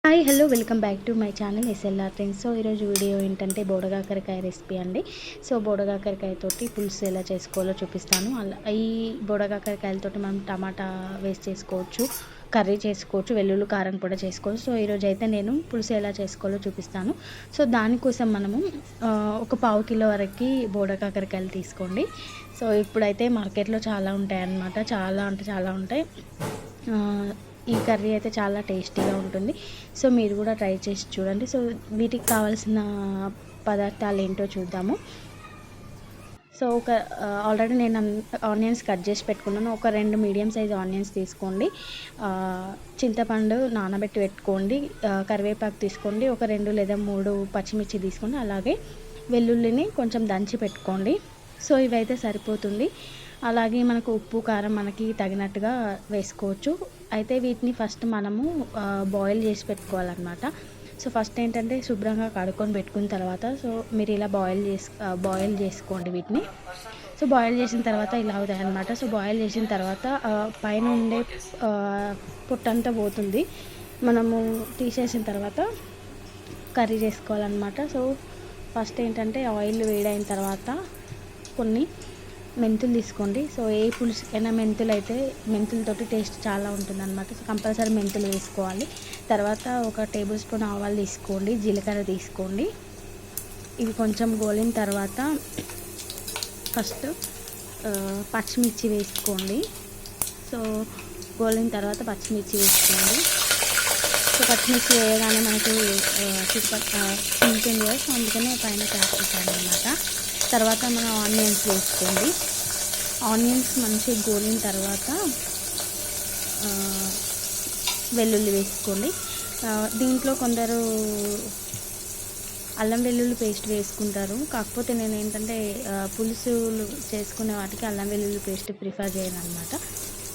Hi hello welcome back to my channel SLR trends. So ఈరోజు video ఏంటంటే బోడకాకరకాయ recipe అండి. So బోడకాకరకాయతోటి పులుసు ఎలా చేసుకోవాలో చూపిస్తాను. ఈ బోడకాకరకాయలతోటి మనం టమాటా వేస్ట్ చేసుకోవచ్చు, కర్రీ చేసుకోవచ్చు, వెల్లుల్లి కారం కూడా చేసుకోవచ్చు. సో ఈరోజు అయితే నేను పులుసు ఎలా చేసుకోవాలో చూపిస్తాను. సో దానికోసం మనము ఒక పావు కిలో వరకు బోడకాకరకాయలు తీసుకోండి. సో ఇప్పుడైతే మార్కెట్లో చాలా ఉంటాయి అన్నమాట, చాలా ఉంటాయి. ఈ కర్రీ అయితే చాలా టేస్టీగా ఉంటుంది. సో మీరు కూడా ట్రై చేసి చూడండి. సో వీటికి కావాల్సిన పదార్థాలు ఏంటో చూద్దాము. సో ఆల్రెడీ నేను ఆనియన్స్ కట్ చేసి పెట్టుకున్నాను. ఒక 2 మీడియం సైజ్ ఆనియన్స్ తీసుకోండి. చింతపండు నానబెట్టి పెట్టుకోండి. కరివేపాకు తీసుకోండి. ఒక 2 లేదా 3 పచ్చిమిర్చి తీసుకోండి. అలాగే వెల్లుల్లిని కొంచెం దంచి పెట్టుకోండి. సో ఇవైతే సరిపోతుంది. అలాగే మనకు ఉప్పు కారం మనకి తగినట్టుగా వేసుకోవచ్చు. అయితే వీటిని ఫస్ట్ మనము బాయిల్ చేసి పెట్టుకోవాలన్నమాట. సో ఫస్ట్ ఏంటంటే శుభ్రంగా కడుక్కొని పెట్టుకున్న తర్వాత సో మీరు ఇలా బాయిల్ చేసుకోండి వీటిని. సో బాయిల్ చేసిన తర్వాత ఇలా అవుతాయి అన్నమాట. సో బాయిల్ చేసిన తర్వాత పైన ఉండే పొట్టంతా పోతుంది. మనము తీసేసిన తర్వాత కర్రీ చేసుకోవాలన్నమాట. సో ఫస్ట్ ఏంటంటే ఆయిల్ వేడైన తర్వాత కొన్ని మెంతులు తీసుకోండి. సో ఏ పులుసుకైనా మెంతులతోటి టేస్ట్ చాలా ఉంటుంది అనమాట. సో కంపల్సరీ మెంతులు వేసుకోవాలి. తర్వాత ఒక టేబుల్ స్పూన్ ఆవాలు తీసుకోండి, జీలకర్ర తీసుకోండి. ఇవి కొంచెం గోలిన తర్వాత ఫస్ట్ పచ్చిమిర్చి వేసుకోండి. సో గోలిన తర్వాత పచ్చిమిర్చి వేసుకోండి. సో పచ్చిమిర్చి వేయగానే మనకి ఉంటుంది కదా, సో అందుకనే పైన క్యాప్ పెట్టాను అనమాట. తర్వాత మనం ఆనియన్స్ వేసుకోండి. ఆనియన్స్ మంచిగా గోలిన తర్వాత వెల్లుల్లి వేసుకోండి. దీంట్లో కొందరు అల్లం వెల్లుల్లి పేస్ట్ వేసుకుంటారు. కాకపోతే నేను ఏంటంటే పులుసులు చేసుకునే వాటికి అల్లం వెల్లుల్లి పేస్ట్ ప్రిఫర్ చేయను అనమాట.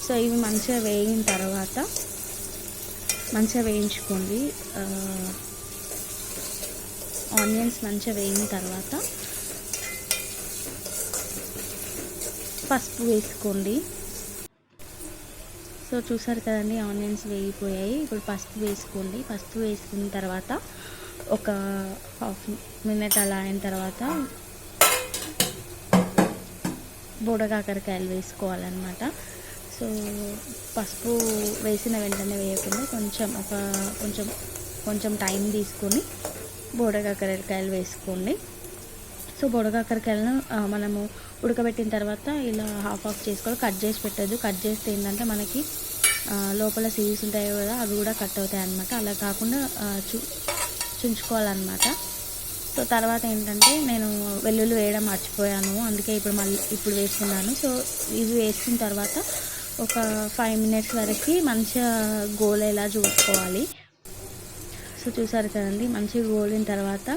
సో ఇవి మంచిగా వేగిన తర్వాత మంచిగా వేయించుకోండి. ఆనియన్స్ మంచిగా వేగిన తర్వాత పసుపు వేసుకోండి. సో చూసారు కదండి, ఆనియన్స్ వేగిపోయాయి. ఇప్పుడు పసుపు వేసుకోండి. పసుపు వేసుకున్న తర్వాత ఒక హాఫ్ మినిట్ అలా అయిన తర్వాత బోడకాకరకాయలు వేసుకోవాలన్నమాట. సో పసుపు వేసిన వెంటనే వేయకుండా కొంచెం టైం తీసుకొని బోడకాకరకాయలు వేసుకోండి. సో బోడకాకరకాయలను మనము ఉడకబెట్టిన తర్వాత ఇలా హాఫ్ చేసుకోవాలి. కట్ చేసి పెట్టద్దు. కట్ చేస్తే ఏంటంటే మనకి లోపల సీడ్స్ ఉంటాయి కదా, అవి కూడా కట్ అవుతాయి అన్నమాట. అలా కాకుండా చుంచుకోవాలన్నమాట. సో తర్వాత ఏంటంటే నేను వెల్లుల్లి వేయడం మర్చిపోయాను, అందుకే ఇప్పుడు వేసుకున్నాను. సో ఇవి వేసుకున్న తర్వాత ఒక 5 మినిట్స్ వరకు మంచిగా గోలేలా చూసుకోవాలి. సో చూసారు కదండి, మంచిగా గోలిన తర్వాత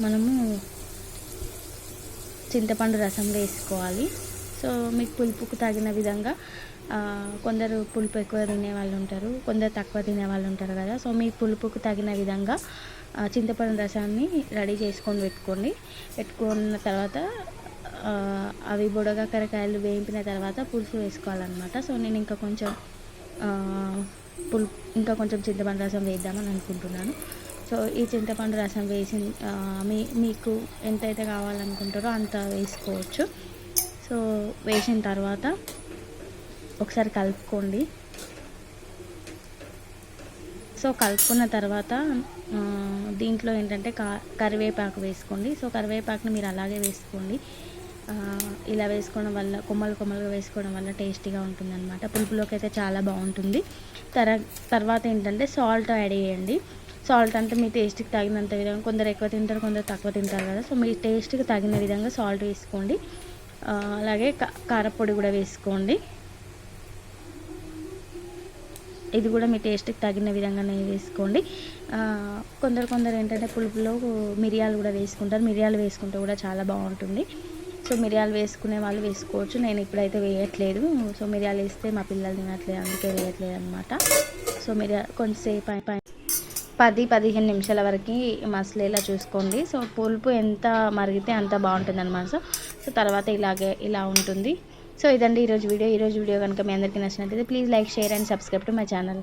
మనము చింతపండు రసం వేసుకోవాలి. సో మీకు పులుపుకు తగిన విధంగా, కొందరు పులుపు ఎక్కువ తినే వాళ్ళు ఉంటారు, కొందరు తక్కువ తినే వాళ్ళు ఉంటారు కదా. సో మీ పులుపుకు తగిన విధంగా చింతపండు రసాన్ని రెడీ చేసుకొని పెట్టుకున్న తర్వాత అవి బుడకాకరకాయలు వేయించిన తర్వాత పులుసు వేసుకోవాలన్నమాట. సో నేను ఇంకా కొంచెం చింతపండు రసం వేద్దామని అనుకుంటున్నాను. సో ఈ చింతపండు రసం మీకు ఎంతైతే కావాలనుకుంటారో అంత వేసుకోవచ్చు. సో వేసిన తర్వాత ఒకసారి కలుపుకోండి. సో కలుపుకున్న తర్వాత దీంట్లో ఏంటంటే కరివేపాకు వేసుకోండి. సో కరివేపాకుని మీరు అలాగే వేసుకోండి. ఇలా వేసుకోవడం వల్ల కొమ్మలుగా వేసుకోవడం వల్ల టేస్టీగా ఉంటుంది అనమాట. పులుపులోకి అయితే చాలా బాగుంటుంది. తర్వాత ఏంటంటే సాల్ట్ యాడ్ చేయండి. సాల్ట్ అంటే మీ టేస్ట్కి తగినంత విధంగా, కొందరు ఎక్కువ తింటారు, కొందరు తక్కువ తింటారు కదా. సో మీ టేస్ట్కి తగిన విధంగా సాల్ట్ వేసుకోండి. అలాగే కారపొడి కూడా వేసుకోండి. ఇది కూడా మీ టేస్ట్కి తగిన విధంగానే వేసుకోండి. కొందరు ఏంటంటే పులుపులో మిరియాలు కూడా వేసుకుంటారు. మిరియాలు వేసుకుంటే కూడా చాలా బాగుంటుంది. సో మిరియాలు వేసుకునే వాళ్ళు వేసుకోవచ్చు. నేను ఇప్పుడైతే వేయట్లేదు. సో మిరియాలు వేస్తే మా పిల్లలు తినట్లేదు, అందుకే వేయట్లేదు అనమాట. సో కొంచెంసేపు 10-15 నిమిషాల వరకు మసలేలా చూసుకోండి. సో పులుపు ఎంత మరిగితే అంత బాగుంటుంది అనమాట. సో తర్వాత ఇలా ఉంటుంది. సో ఇదండి ఈరోజు వీడియో కనుక మీ అందరికీ నచ్చినట్లయితే please like, share and subscribe to my channel.